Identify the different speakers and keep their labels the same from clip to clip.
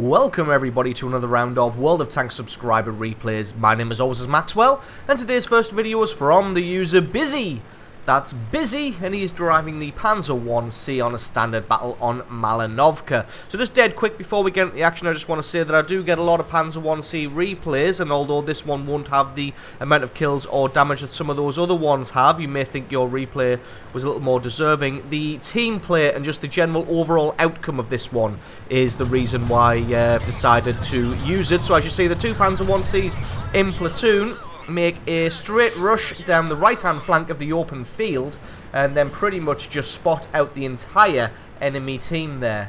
Speaker 1: Welcome everybody to another round of World of Tanks subscriber replays. My name as always is Maxwell, and today's first video is from the user Busy. That's Busy, and he is driving the Panzer 1C on a standard battle on Malinovka. So just dead quick before we get into the action, I just want to say that I do get a lot of Panzer 1C replays, and although this one won't have the amount of kills or damage that some of those other ones have, you may think your replay was a little more deserving. The team play and just the general overall outcome of this one is the reason why I've decided to use it. So as you see, the two Panzer 1Cs in platoon make a straight rush down the right hand flank of the open field and then pretty much just spot out the entire enemy team there.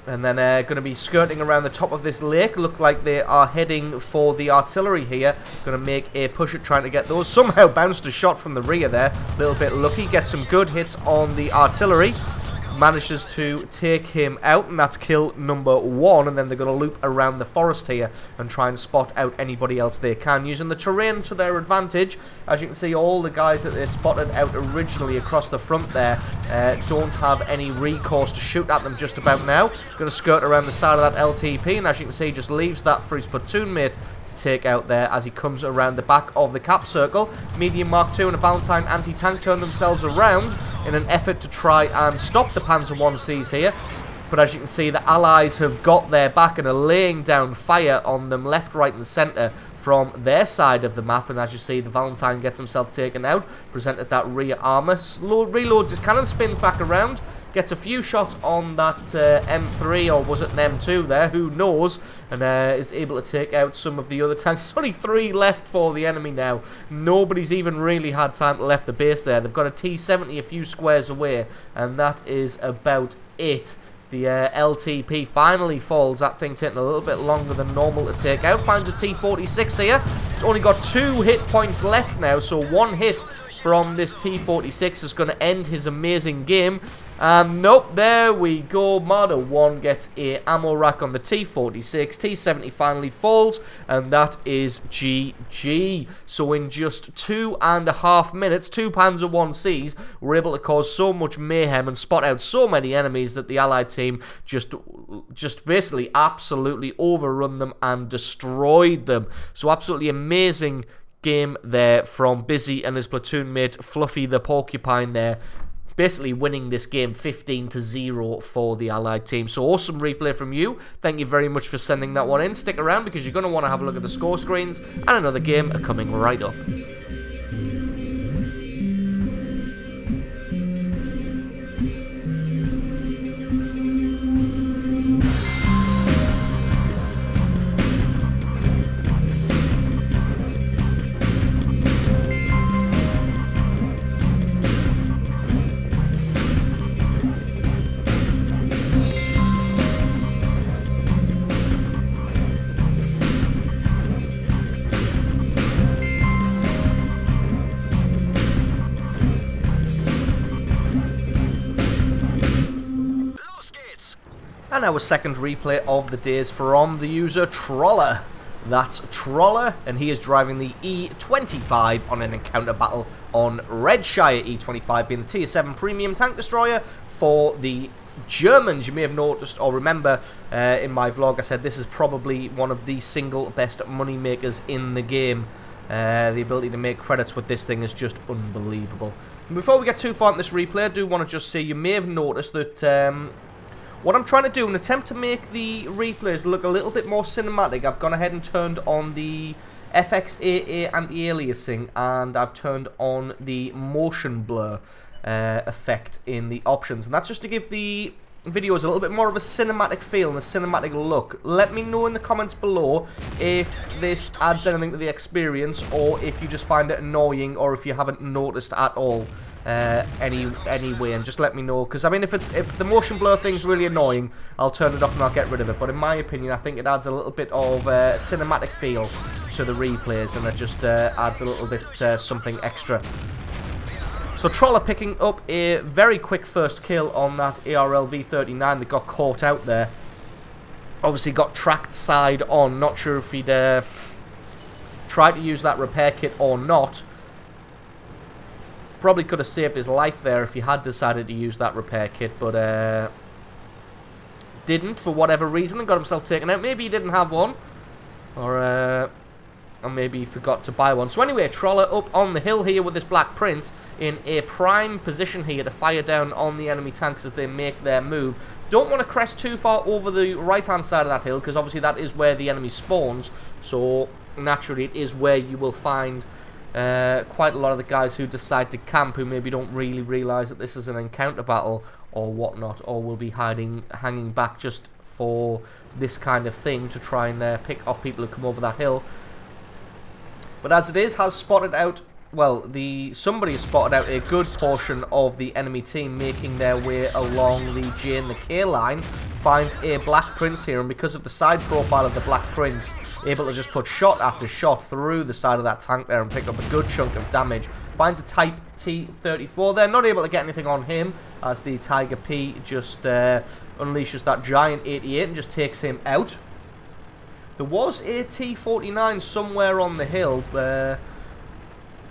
Speaker 1: And then going to be skirting around the top of this lake. Look like they are heading for the artillery here. Going to make a push at trying to get those. Somehow bounced a shot from the rear there. A little bit lucky. Get some good hits on the artillery. Manages to take him out, and that's kill number 1. And then they're going to loop around the forest here and try and spot out anybody else they can, using the terrain to their advantage. As you can see, all the guys that they spotted out originally across the front there don't have any recourse to shoot at them just about now. Going to skirt around the side of that LTP, and as you can see, just leaves that for his platoon mate to take out there as he comes around the back of the cap circle. Medium Mark II and a Valentine anti-tank turn themselves around in an effort to try and stop the Panzer 1Cs here, but as you can see, the Allies have got their back and are laying down fire on them left, right and centre from their side of the map. And as you see, the Valentine gets himself taken out, presented that rear armour, reloads his cannon, spins back around, gets a few shots on that M3, or was it an M2 there, who knows, and is able to take out some of the other tanks. There's only 3 left for the enemy now. Nobody's even really had time to left the base there. They've got a T-70 a few squares away, and that is about it. The LTP finally falls. That thing taking a little bit longer than normal to take out. Finds a T-46 here. It's only got 2 hit points left now, so 1 hit from this T-46 is going to end his amazing game. Nope, there we go. Marder 1 gets a ammo rack on the T-46. T-70 finally falls, and that is GG. So in just 2.5 minutes, 2 Panzer 1Cs were able to cause so much mayhem and spot out so many enemies that the Allied team just basically absolutely overrun them and destroyed them. So absolutely amazing game there from Busy and his platoon mate Fluffy the Porcupine there, basically winning this game 15-0 for the Allied team. So awesome replay from you. Thank you very much for sending that one in. Stick around because you're going to want to have a look at the score screens, and another game are coming right up. And our second replay of the day is from the user Troller. That's Troller, and he is driving the E25 on an encounter battle on Redshire. E25 being the Tier 7 premium tank destroyer for the Germans. You may have noticed or remember in my vlog I said this is probably one of the single best money makers in the game. The ability to make credits with this thing is just unbelievable. And before we get too far in this replay, I do want to just say you may have noticed that what I'm trying to do, in an attempt to make the replays look a little bit more cinematic, I've gone ahead and turned on the FXAA anti-aliasing, and I've turned on the motion blur effect in the options. And that's just to give the videos a little bit more of a cinematic feel and a cinematic look. Let me know in the comments below if this adds anything to the experience, or if you just find it annoying, or if you haven't noticed at all anyway, and just let me know, because I mean, if the motion blur thing's really annoying, I'll turn it off and I'll get rid of it. But in my opinion, I think it adds a little bit of cinematic feel to the replays, and it just adds a little bit something extra. So Troller picking up a very quick first kill on that ARL V39 that got caught out there. Obviously got tracked side on. Not sure if he'd tried to use that repair kit or not. Probably could have saved his life there if he had decided to use that repair kit, but didn't for whatever reason and got himself taken out. Maybe he didn't have one, or maybe he forgot to buy one. So anyway, Troller up on the hill here with this Black Prince in a prime position here to fire down on the enemy tanks as they make their move. Don't want to crest too far over the right-hand side of that hill, because obviously that is where the enemy spawns. So naturally it is where you will find quite a lot of the guys who decide to camp, who maybe don't really realise that this is an encounter battle or whatnot, or will be hanging back just for this kind of thing to try and pick off people who come over that hill. But as it is, has spotted out, well, somebody has spotted out a good portion of the enemy team making their way along the J and the K line. Finds a Black Prince here, and because of the side profile of the Black Prince, able to just put shot after shot through the side of that tank there and pick up a good chunk of damage. Finds a Type T-34 there, not able to get anything on him, as the Tiger P just unleashes that giant 88 and just takes him out. There was a T-49 somewhere on the hill.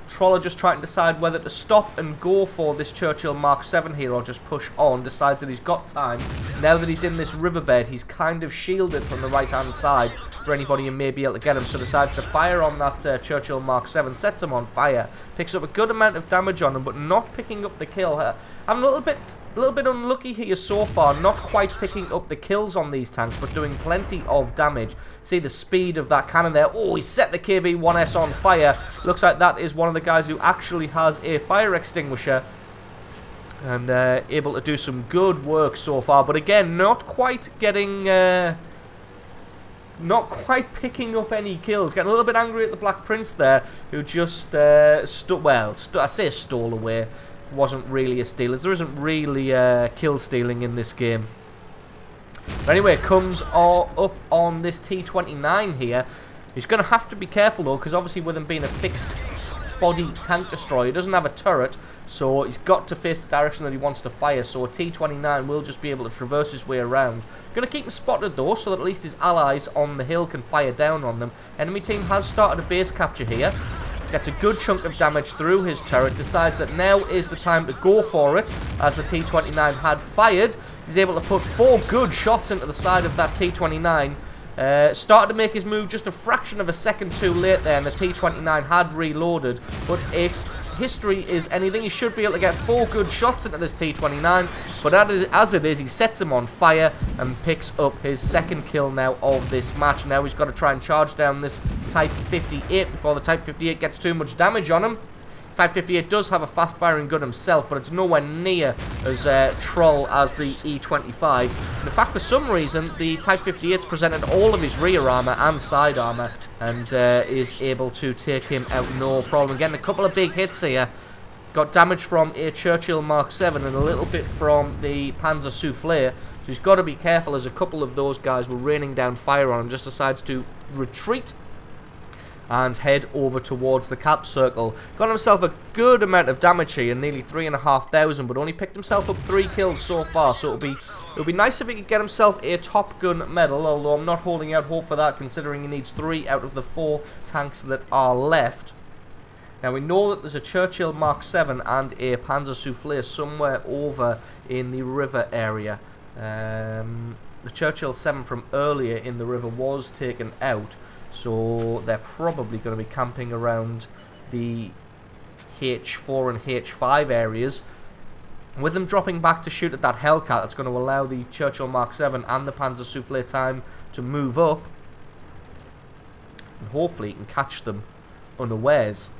Speaker 1: Troller just trying to decide whether to stop and go for this Churchill Mark 7 here or just push on. Decides that he's got time. Now that he's in this riverbed, he's kind of shielded from the right-hand side for anybody who may be able to get him. So decides to fire on that Churchill Mark 7. Sets him on fire. Picks up a good amount of damage on him, but not picking up the kill. I'm a little bit unlucky here so far. Not quite picking up the kills on these tanks, but doing plenty of damage. See the speed of that cannon there. Oh, he set the KV-1S on fire. Looks like that is one of the guys who actually has a fire extinguisher. And able to do some good work so far. But again, not quite getting... not quite picking up any kills. Getting a little bit angry at the Black Prince there, who just I say stole away. Wasn't really a steal, as there isn't really kill stealing in this game. But anyway, comes up on this T-29 here. He's going to have to be careful though, because obviously with him being a fixed body tank destroyer, he doesn't have a turret, so he's got to face the direction that he wants to fire. So a T-29 will just be able to traverse his way around. Going to keep him spotted though, so that at least his allies on the hill can fire down on them. Enemy team has started a base capture here. Gets a good chunk of damage through his turret. Decides that now is the time to go for it, as the T-29 had fired. He's able to put 4 good shots into the side of that T-29. Started to make his move just a fraction of a second too late there, and the T-29 had reloaded. But if history is anything, he should be able to get 4 good shots into this T-29. But as it is, he sets him on fire and picks up his second kill now of this match. Now he's got to try and charge down this Type 58 before the Type 58 gets too much damage on him. Type 58 does have a fast-firing gun himself, but it's nowhere near as troll as the E25. In fact, for some reason, the Type 58's presented all of his rear armor and side armor, and is able to take him out no problem. Getting a couple of big hits here. Got damage from a Churchill Mark 7 and a little bit from the Panzer Soufflé. So he's got to be careful, as a couple of those guys were raining down fire on him. Just decides to retreat and head over towards the cap circle. Got himself a good amount of damage here, nearly 3,500, but only picked himself up 3 kills so far. So it'll be nice if he could get himself a Top Gun medal, although I'm not holding out hope for that, considering he needs 3 out of the 4 tanks that are left. Now we know that there's a Churchill Mark 7 and a Panzer Soufflé somewhere over in the river area. The Churchill 7 from earlier in the river was taken out, so they're probably going to be camping around the H4 and H5 areas. With them dropping back to shoot at that Hellcat, that's going to allow the Churchill Mark 7 and the Panzer Soufflé time to move up. And hopefully you can catch them unawares.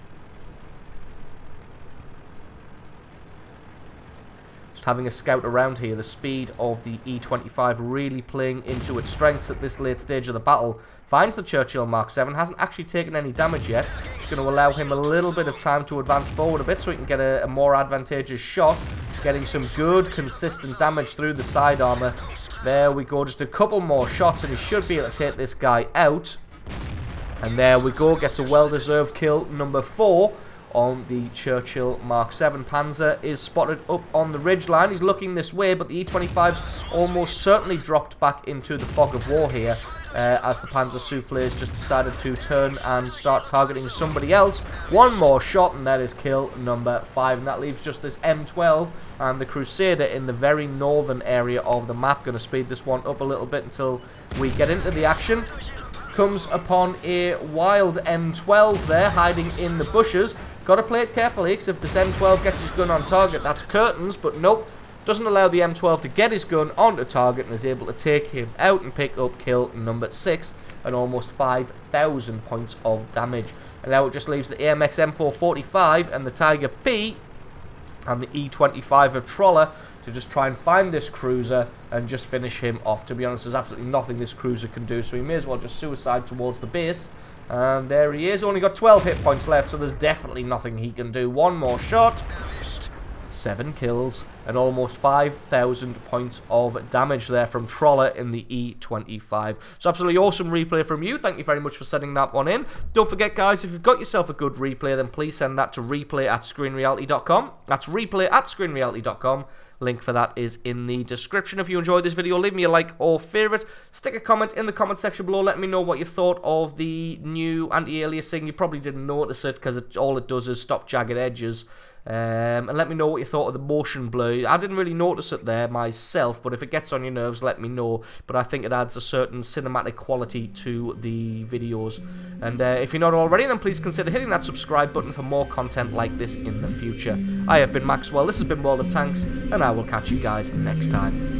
Speaker 1: Having a scout around here, the speed of the E25 really playing into its strengths at this late stage of the battle. Finds the Churchill Mark 7, hasn't actually taken any damage yet. It's going to allow him a little bit of time to advance forward a bit so he can get a more advantageous shot. Getting some good consistent damage through the side armor. There we go, just a couple more shots and he should be able to take this guy out. And there we go, gets a well-deserved kill, number 4. On the Churchill Mark 7. Panzer is spotted up on the ridgeline. He's looking this way, but the E25's almost certainly dropped back into the fog of war here. as the Panzer Souffleurs just decided to turn and start targeting somebody else. One more shot, and that is kill number 5. And that leaves just this M12 and the Crusader in the very northern area of the map. Going to speed this one up a little bit until we get into the action. Comes upon a wild M12 there, hiding in the bushes. Got to play it carefully, because if this M12 gets his gun on target, that's curtains, but nope. Doesn't allow the M12 to get his gun onto target and is able to take him out and pick up kill number 6 and almost 5,000 points of damage. And now it just leaves the AMX M445 and the Tiger P and the E25 of Troller to just try and find this cruiser and just finish him off. To be honest, there's absolutely nothing this cruiser can do, so he may as well just suicide towards the base. And there he is, only got 12 hit points left, so there's definitely nothing he can do. One more shot. 7 kills and almost 5,000 points of damage there from Troller in the E25. So absolutely awesome replay from you. Thank you very much for sending that one in. Don't forget, guys, if you've got yourself a good replay, then please send that to replay@screenreality.com. That's replay@screenreality.com. Link for that is in the description. If you enjoyed this video, leave me a like or favourite. Stick a comment in the comment section below. Let me know what you thought of the new anti-aliasing. You probably didn't notice it because all it does is stop jagged edges. And let me know what you thought of the motion blur. I didn't really notice it there myself, but if it gets on your nerves, let me know. But I think it adds a certain cinematic quality to the videos. And if you're not already, then please consider hitting that subscribe button for more content like this in the future. I have been Maxwell, this has been World of Tanks, and I will catch you guys next time.